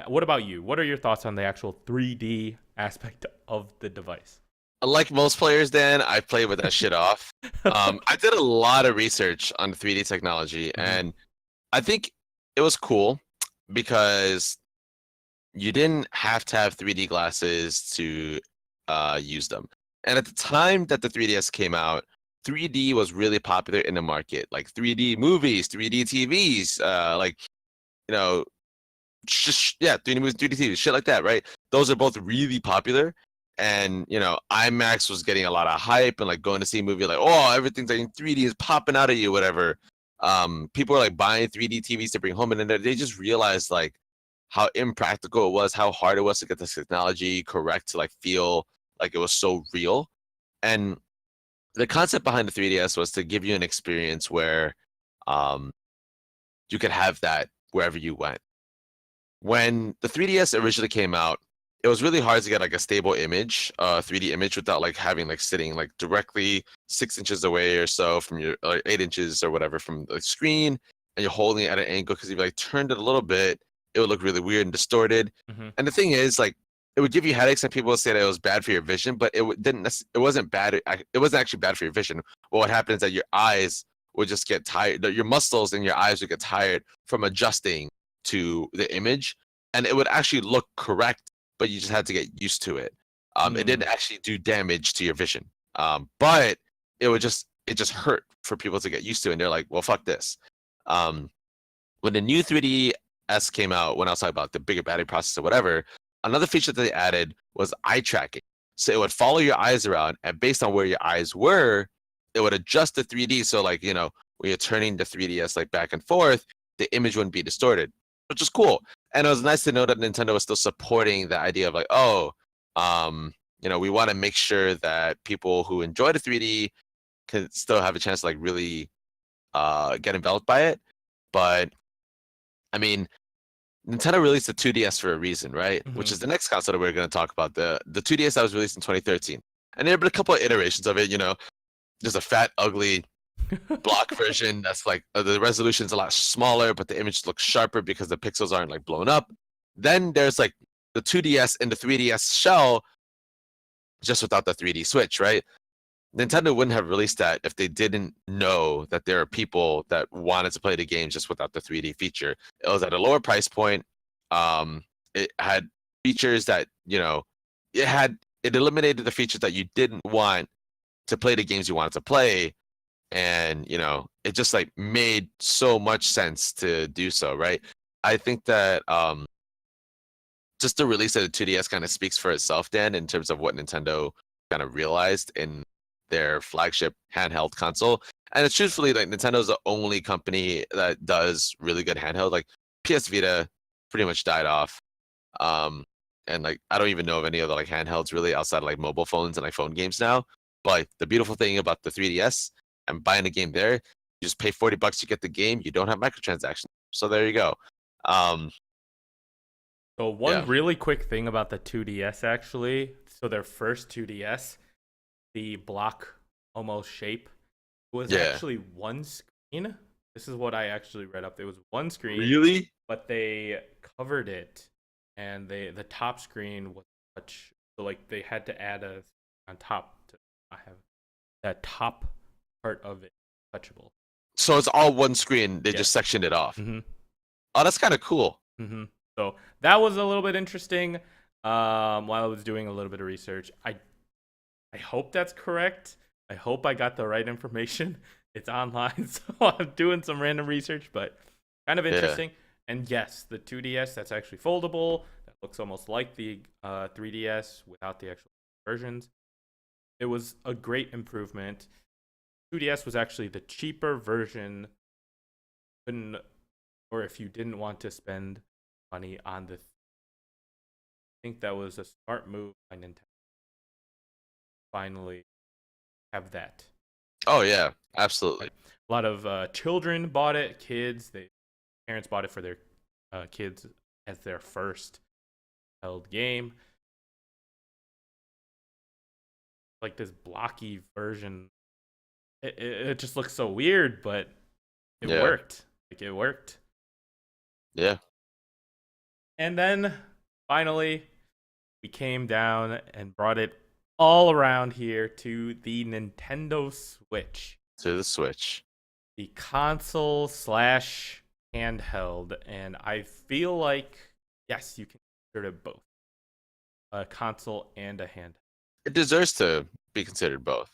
What about you? What are your thoughts on the actual 3D aspect of the device? Like most players, Dan, I played with that shit off. I did a lot of research on 3D technology, Mhm. and I think it was cool because you didn't have to have 3D glasses to use them. And at the time that the 3DS came out, 3D was really popular in the market, like 3D movies, 3D TVs, like you know, just yeah, 3D movies, 3D TVs, shit like that, right? Those are both really popular. And IMAX was getting a lot of hype and like going to see a movie like, oh, everything's like in 3D is popping out of you, whatever. People are like buying 3D TVs to bring home, and then they just realized like how impractical it was, how hard it was to get this technology correct to like feel like it was so real. And the concept behind the 3DS was to give you an experience where um, you could have that wherever you went. When the 3DS originally came out, it was really hard to get like a stable image, 3D image, without like having like sitting like directly 6 inches away or so from your 8 inches or whatever from the screen, and you're holding it at an angle because if you like turned it a little bit, it would look really weird and distorted. Mhm. And the thing is, like, it would give you headaches, and people would say that it was bad for your vision, but didn't. It wasn't bad. It wasn't actually bad for your vision. But what happened is that your eyes would just get tired. Your muscles in your eyes would get tired from adjusting to the image, and it would actually look correct, but you just had to get used to it. It Mm. didn't actually do damage to your vision, but it just hurt for people to get used to, and they're like, well, fuck this. Um, when the new 3DS came out, when I was talking about the bigger battery processor, whatever, another feature that they added was eye tracking. So it would follow your eyes around, and based on where your eyes were, it would adjust the 3D. So like when you're turning the 3DS like back and forth, the image wouldn't be distorted, which is cool. And it was nice to know that Nintendo was still supporting the idea of like, oh, we want to make sure that people who enjoy the 3D can still have a chance to like really get enveloped by it. But I mean, Nintendo released the 2DS for a reason, right? Which Mhm. is the next console that we're going to talk about, the 2DS that was released in 2013. And there have been a couple of iterations of it. There's a fat, ugly block version that's like the resolution's a lot smaller, but the image looks sharper because the pixels aren't like blown up. Then there's like the 2DS and the 3DS shell, just without the 3D switch, right? Nintendo wouldn't have released that if they didn't know that there are people that wanted to play the game just without the 3D feature. It was at a lower price point. Um, it had features that it eliminated the features that you didn't want to play the games you wanted to play, and it just like made so much sense to do so, right? I think that just the release of the 2DS kind of speaks for itself, Dan, in terms of what Nintendo kind of realized in their flagship handheld console. And it's truthfully like Nintendo's the only company that does really good handheld. Like PS Vita pretty much died off. Um, and like I don't even know of any other like handhelds really outside of like mobile phones and like phone games now. But like, the beautiful thing about the 3DS and buying a game there, you just pay $40 to get the game. You don't have microtransactions. So there you go. Um, So one yeah, really quick thing about the 2DS actually. So their first 2DS, the block almost shape was yeah. actually one screen. This is what I actually read up. It was one screen, Really? but they covered it, and the top screen was touch. So like they had to add a on top to I have that top part of it touchable. So it's all one screen. They just Yes. sectioned it off. Mm-hmm. Oh, that's kind of cool. Mm-hmm. So that was a little bit interesting. While I was doing a little bit of research, I hope that's correct. I hope I got the right information. It's online, so I'm doing some random research, but kind of Yeah. interesting. And yes, the 2DS that's actually foldable. That looks almost like the 3DS without the actual versions. It was a great improvement. 2DS was actually the cheaper version. Couldn't, or if you didn't want to spend money on I think that was a smart move by Nintendo. Finally, have that. Oh yeah, absolutely. A lot of children bought it. Parents bought it for their kids as their first held game. Like this blocky version, it just looks so weird, but it Yeah, worked. Like it worked. yeah. And then finally, we came down and brought it all around here to the Nintendo Switch, To the Switch. the console slash handheld. And I feel like, yes, you can consider it both a console and a handheld. It deserves to be considered both.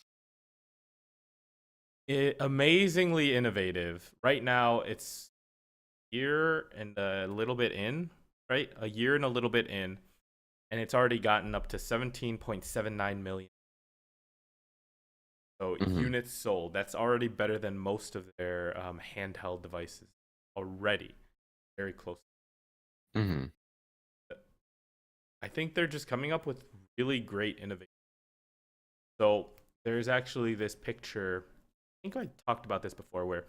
Amazingly innovative. Right now, it's a year and a little bit in, right? A year and a little bit in, and it's already gotten up to 17.79 million. So Hmm. units sold. That's already better than most of their handheld devices already. Very close. Hmm. I think they're just coming up with really great innovation. So there's actually this picture. I think I talked about this before, where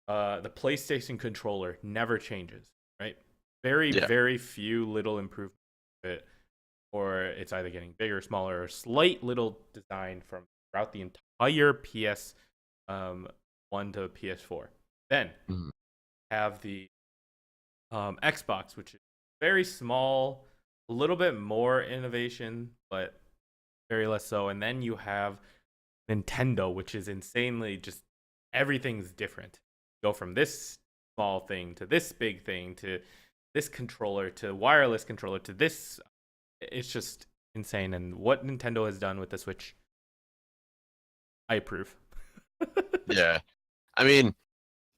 the PlayStation controller never changes, right? Very, Yeah. very few little improvements to it, or it's either getting bigger, smaller, or slight little design from throughout the entire PS 1 to PS4. Then Hmm. have the Xbox, which is very small, a little bit more innovation, but very less so. And then you have Nintendo, which is insanely just everything's different. Go from this small thing to this big thing to this controller to wireless controller to this. It's just insane. And what Nintendo has done with the Switch, I approve. Yeah. I mean,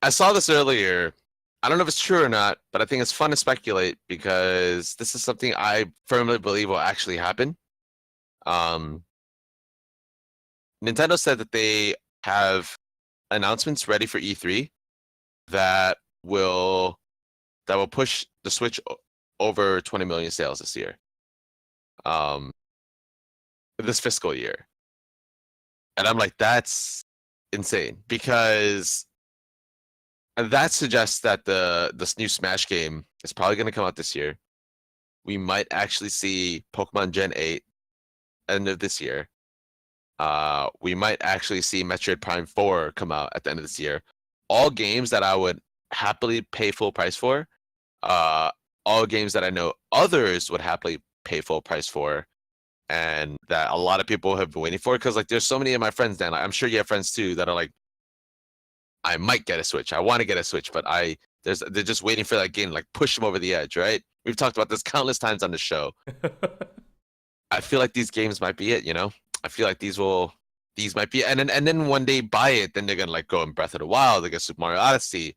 I saw this earlier. I don't know if it's true or not, but I think it's fun to speculate because this is something I firmly believe will actually happen. Um, Nintendo said that they have announcements ready for E3 that will push the Switch over 20 million sales this year. Um, this fiscal year. And I'm like, that's insane because that suggests that this new Smash game is probably going to come out this year. We might actually see Pokemon Gen 8 end of this year. We might actually see Metroid Prime 4 come out at the end of this year. All games that I would happily pay full price for. Uh, all games that I know others would happily pay full price for, and that a lot of people have been waiting for. Because like, there's so many of my friends, Dan. Like, I'm sure you have friends too that are like, I might get a Switch. I want to get a Switch, but they're just waiting for that game to like push them over the edge, right? We've talked about this countless times on the show. I feel like these games might be it, you know? I feel like these might be, and then one day buy it, then they're gonna like go in Breath of the Wild, they get Super Mario Odyssey,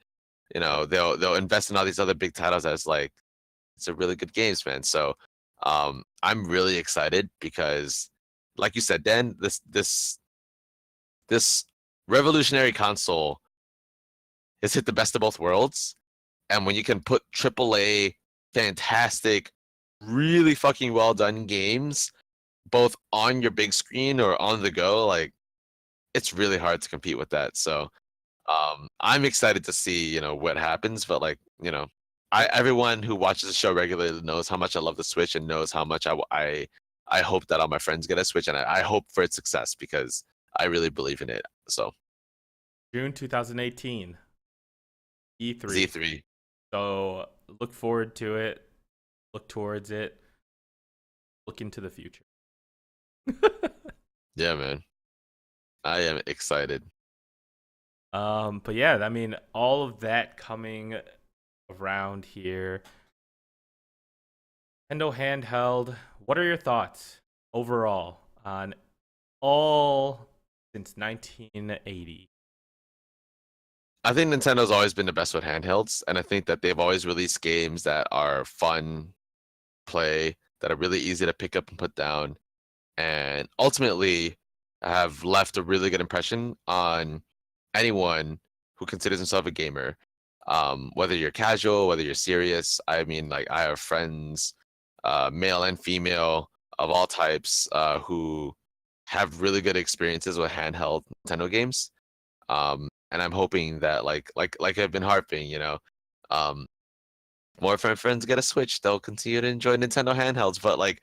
you know, they'll invest in all these other big titles as like it's a really good games, man. So I'm really excited because like you said, Dan, this revolutionary console has hit the best of both worlds. And when you can put AAA, fantastic, really fucking well done games both on your big screen or on the go, like it's really hard to compete with that. So I'm excited to see, you know, what happens. But like, you know, everyone who watches the show regularly knows how much I love the Switch and knows how much I hope that all my friends get a Switch, and I hope for its success because I really believe in it. So June 2018, E3. Z3. So look forward to it. Look towards it. Look into the future. Yeah, man. I am excited. But yeah, I mean, all of that coming around here. Nintendo handheld. What are your thoughts overall on all since 1980? I think Nintendo's always been the best with handhelds, and I think that they've always released games that are fun play, that are really easy to pick up and put down. And ultimately, have left a really good impression on anyone who considers himself a gamer. Whether you're casual, whether you're serious. I mean, like I have friends, male and female of all types, who have really good experiences with handheld Nintendo games. And I'm hoping that like I've been harping, um, more of my friends get a Switch, they'll continue to enjoy Nintendo handhelds. But like,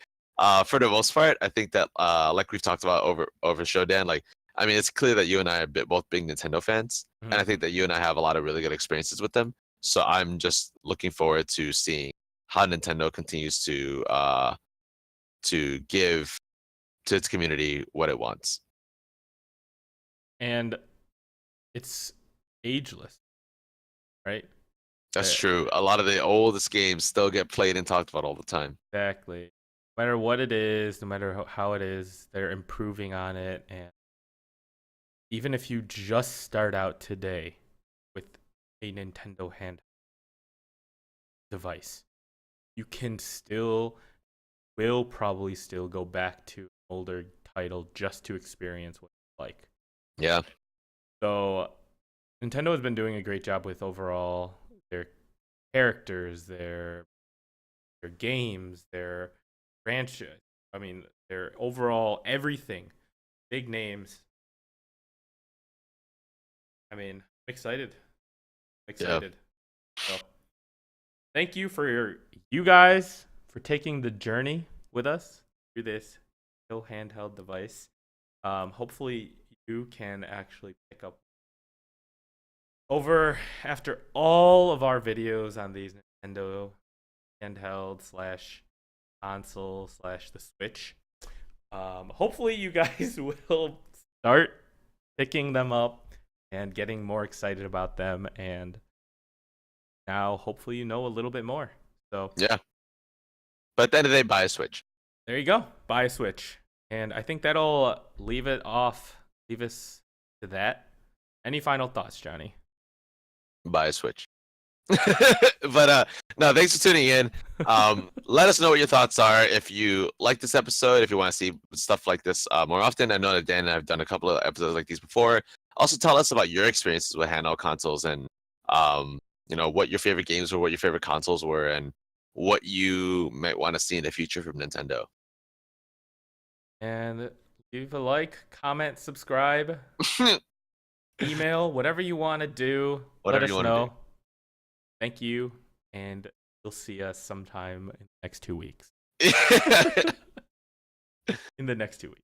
for the most part, I think that like we've talked about over show, Dan. Like, I mean, it's clear that you and I are both big Nintendo fans, and I think that you and I have a lot of really good experiences with them. So I'm just looking forward to seeing how Nintendo continues to give to its community what it wants. And it's ageless, right? That's true. A lot of the oldest games still get played and talked about all the time. Exactly. No matter what it is, no matter how it is, they're improving on it. And even if you just start out today with a Nintendo hand device, you can will probably still go back to an older title just to experience what it's like. Yeah. So Nintendo has been doing a great job with overall their characters, their games, their franchise. I mean, their overall everything. Big names. I mean, I'm excited. Yeah. So, thank you you guys for taking the journey with us through this handheld device. Hopefully, you can actually pick up after all of our videos on these Nintendo handheld / console / the Switch. Hopefully, you guys will start picking them up and getting more excited about them. And now, hopefully, you know a little bit more. So yeah. But at the end of the day, buy a Switch. There you go. Buy a Switch. And I think that'll leave us to that. Any final thoughts, Johnny? Buy a Switch. But no, thanks for tuning in. Let us know what your thoughts are. If you like this episode, if you want to see stuff like this more often. I know that Dan and I have done a couple of episodes like these before. Also, tell us about your experiences with handheld consoles and what your favorite games were, what your favorite consoles were, and what you might want to see in the future from Nintendo. And leave a like, comment, subscribe, email, whatever you want to do. Whatever let you us want to know. do. Thank you, and you'll see us sometime in the next 2 weeks. In the next 2 weeks.